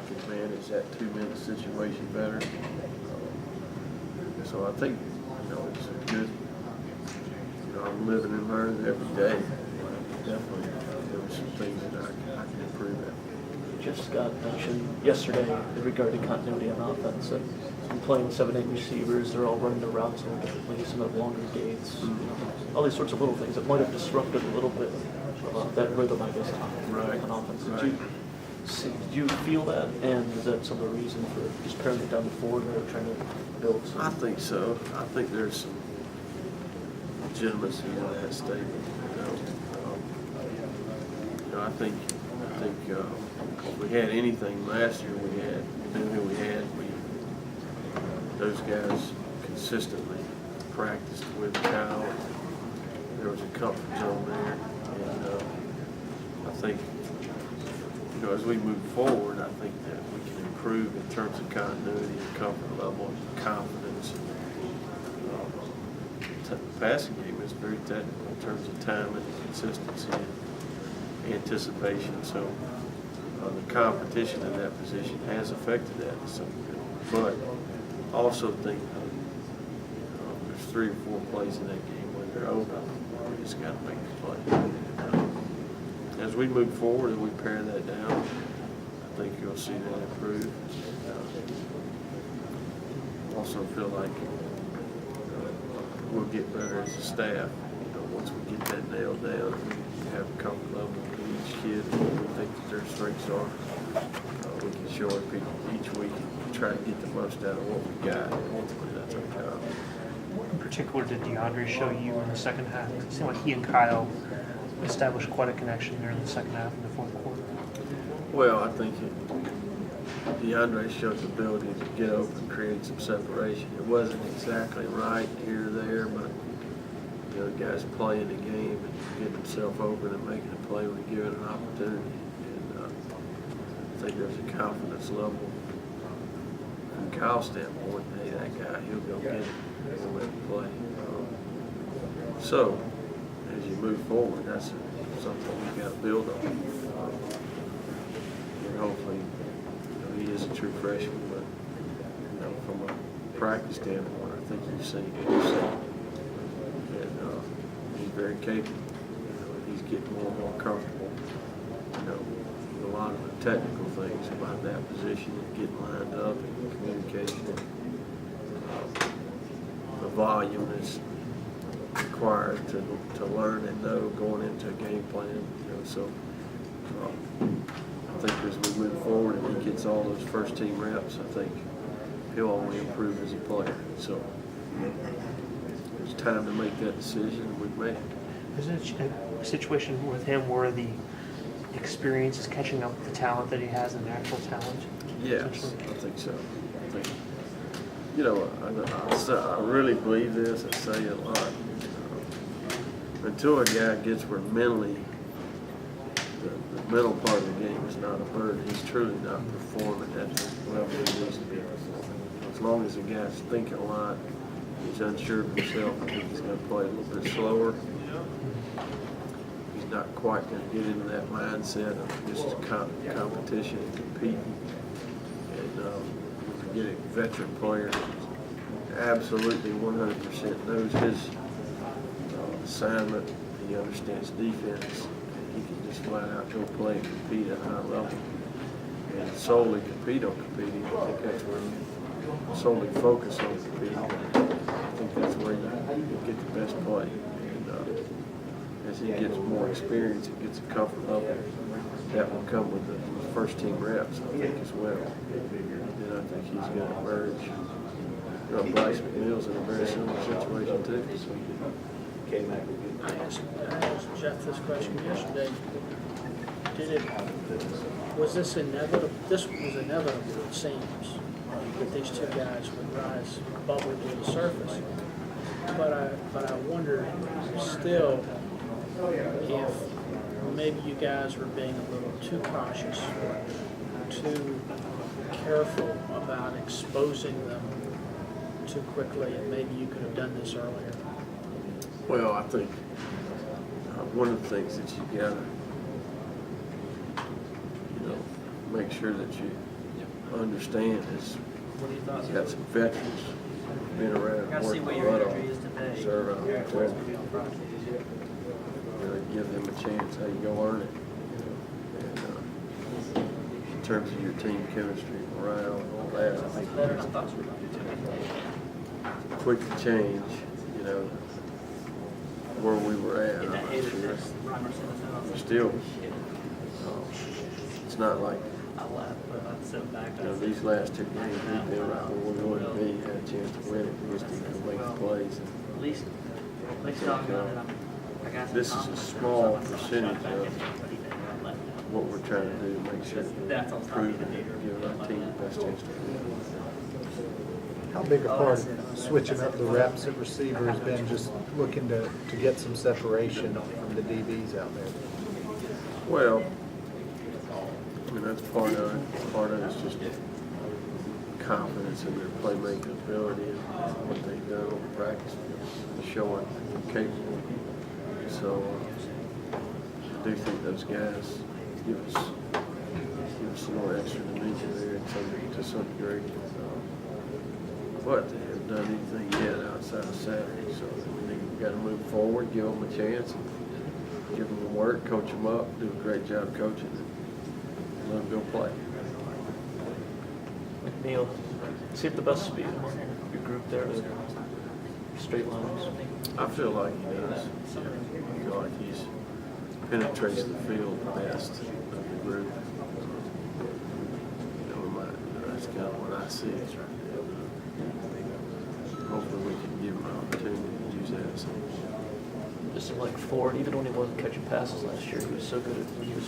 can manage that 2-minute situation better. So I think, it's a good, I'm living and learning every day. Definitely, there were some things that I can improve at. Jeff Scott mentioned yesterday in regard to continuity on offense that you're playing 7-8 receivers, they're all running the routes a little differently, some have longer gates, all these sorts of little things that might have disrupted a little bit that rhythm, I guess, on offense. Did you feel that, and is that some of the reason for just paring it down to 4 or trying to build some? I think so. I think there's some legitimacy in that statement. I think if we had anything last year, we knew who we had. Those guys consistently practiced with Kyle. There was a comfort zone there, and I think, as we move forward, I think that we can improve in terms of continuity and comfort level and confidence. The passing game is very technical in terms of time and consistency and anticipation. So the competition in that position has affected that to some degree. But I also think there's 3 or 4 plays in that game when they're open. We just got to make the play. As we move forward and we pare that down, I think you'll see that improve. Also feel like we'll get better as a staff. Once we get that nailed down, we have a comfort level with each kid, what we think that their strengths are. We can show it each week and try to get the most out of what we got. Ultimately, that's our job. What in particular did DeAndre show you in the second half? It seemed like he and Kyle established quite a connection there in the second half and the fourth quarter. Well, I think DeAndre showed the ability to get open and create some separation. It wasn't exactly right here or there, but the guy's playing the game and getting himself open and making a play when given an opportunity. And I think there's a confidence level from Kyle's standpoint. Hey, that guy, he'll go get it. He'll make a play. So, as you move forward, that's something we've got to build on. And hopefully, he is a true freshman, but from a practice standpoint, I think you've seen that he's very capable. He's getting more and more comfortable. A lot of the technical things about that position and getting lined up and communication, the volume that's required to learn and know going into a game plan. So I think as we move forward and he gets all those first team reps, I think he'll only improve as a player. So it's time to make that decision, and we've made it. Is it a situation with him where the experience is catching up with the talent that he has, the natural talent? Yes, I think so. I really believe this. I say it a lot. Until a guy gets where mentally, the mental part of the game is not a burden, he's truly not performing at the level he needs to be performing. As long as the guy's thinking a lot, he's unsure of himself, I think he's going to play a little bit slower. He's not quite going to get into that mindset of just competition and competing. And we get a veteran player absolutely 100% knows his assignment. He understands defense. He can just flat out go play and compete at a high level. And solely compete on competing, I think that's where you solely focus on competing. I think that's where you get the best play. And as he gets more experience and gets a comfort level, that will come with the first team reps, I think, as well. And I think he's going to emerge. Bryce McNeil's in a very similar situation too. I asked Jeff this question yesterday. Was this inevitable? This was inevitable, it seems, that these two guys would rise, bubble to the surface. But I wonder still if maybe you guys were being a little too cautious, too careful about exposing them too quickly, and maybe you could have done this earlier. Well, I think one of the things that you gotta, make sure that you understand is he's got some veterans been around, working a lot on, serve out there. Give them a chance, how you go earn it. And in terms of your team chemistry, morale, and all that, I think quick to change, you know, where we were at. I'm not sure. We're still, it's not like, you know, these last 2 games, we've been right where we're going to be, had a chance to win it, we just need to make the plays. This is a small percentage of what we're trying to do to make sure that we're improving and giving our team the best chance to win. How big a part of switching up the reps at receiver has been just looking to get some separation from the DBs out there? Well, I mean, that's part of it. Part of it is just confidence in their playmaking ability and what they've done on the practice field, showing they're capable. So I do think those guys give us a little extra dimension there to some degree. But they haven't done anything yet outside of Saturday. So we've got to move forward, give them a chance, and give them the work, coach them up, do a great job coaching, and let them go play. McNeil, is he at the best speed among your group there? Straight lines. I feel like he does. Yeah. I feel like he's penetrates the field the best of the group. That's kind of what I see. Hopefully we can give him an opportunity to use that. So. Just in like Ford, even when he wasn't catching passes last year, he was so good at when he was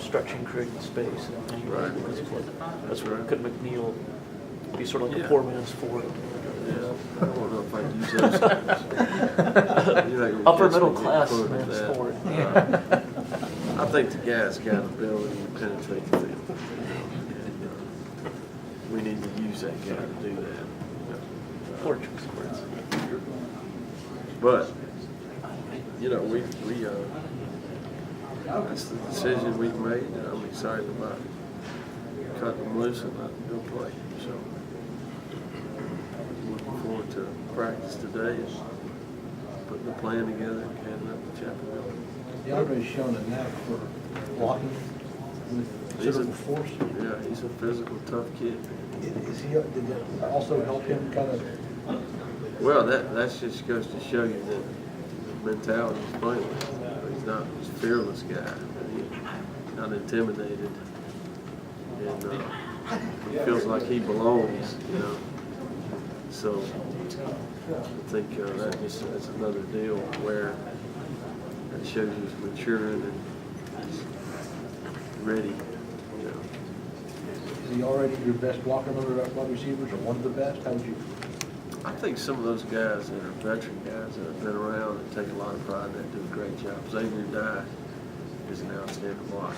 stretching, creating space. And Right. That's right. Could McNeil be sort of like Yeah. a poor man's Ford? Yeah, I don't know if I'd use those terms. Upper middle class man's Ford. I think the guy's got ability to penetrate the field. And, we need to use that guy to do that. Poor choice of words. But, you know, that's the decision we've made, and I'm excited about cutting them loose and letting them go play. So, looking forward to practice today and putting the plan together and heading up to Chapel Hill. DeAndre's shown a knack for blocking with considerable force. Yeah, he's a physical, tough kid. Did it also help him kind of? Well, that just goes to show you that the mentality he's playing with. He's not a fearless guy. He's not intimidated. And he feels like he belongs, you know. So I think that's another deal where it shows he's maturing and he's ready, you know. Is he already your best blocker among the wide receivers, or one of the best? How would you? I think some of those guys that are veteran guys that have been around and take a lot of pride in that do a great job. Xavier Dye is an outstanding blocker.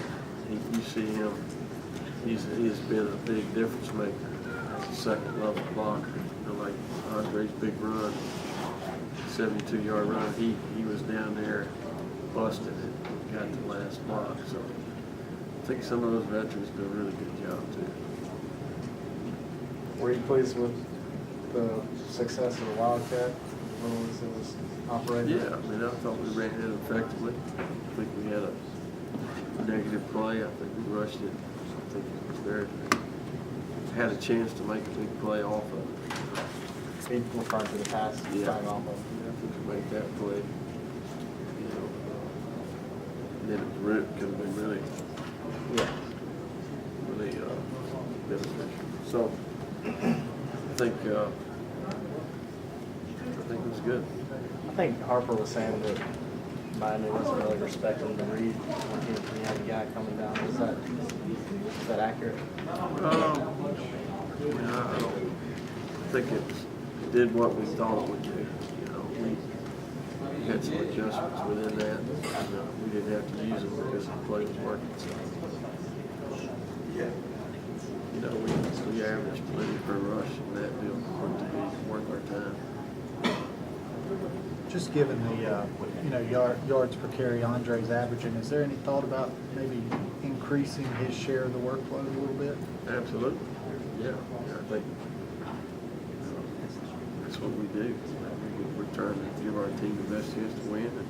You see him, he has been a big difference maker as a second level blocker. You know, like Andre's big run, 72-yard run, he was down there busting it and got the last block. So I think some of those veterans do a really good job too. Were you pleased with the success of the Wildcat when it was operating? Yeah, I mean, I thought we ran it effectively. I think we had a negative play. I think we rushed it. I think it was very, had a chance to make a big play off of it. Speed referring to the pass, Yeah. tying off of. Yeah, if we could make that play, you know, then it could have been really, really beneficial. So, I think it was good. I think Harper was saying that Miami wasn't really respecting the read when he had the guy coming down. Is that accurate? I don't think it did what we thought it would do. You know, we had some adjustments within that. We didn't have to use them because the play was working. So, you know, we averaged plenty per rush, and that deal proved to be worth our time. Just given the yards per carry Andre's averaging, is there any thought about maybe increasing his share of the workload a little bit? Absolutely. Yeah, I think that's what we do. We're trying to give our team the best chance to win, and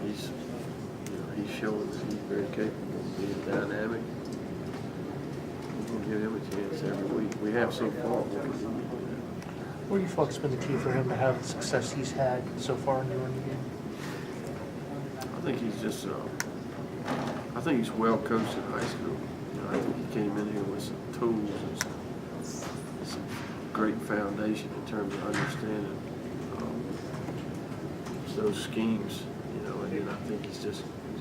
he's showing that he's very capable of being dynamic. We're going to give him a chance every week. We have so far. What do you feel has been the key for him to have the success he's had so far in the running game? I think he's just, I think he's well coached in high school. I think he came in here with some tools and some great foundation in terms of understanding those schemes, and then I think he's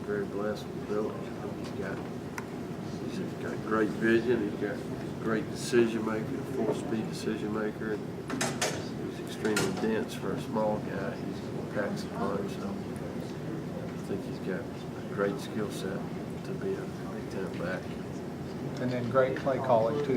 very blessed with ability. I think he's got great vision, he's got great decision maker, a full speed decision maker, and he's extremely dense for a small guy. He packs a punch, so I think he's got a great skill set to be a Big Ten back. And then great play calling too.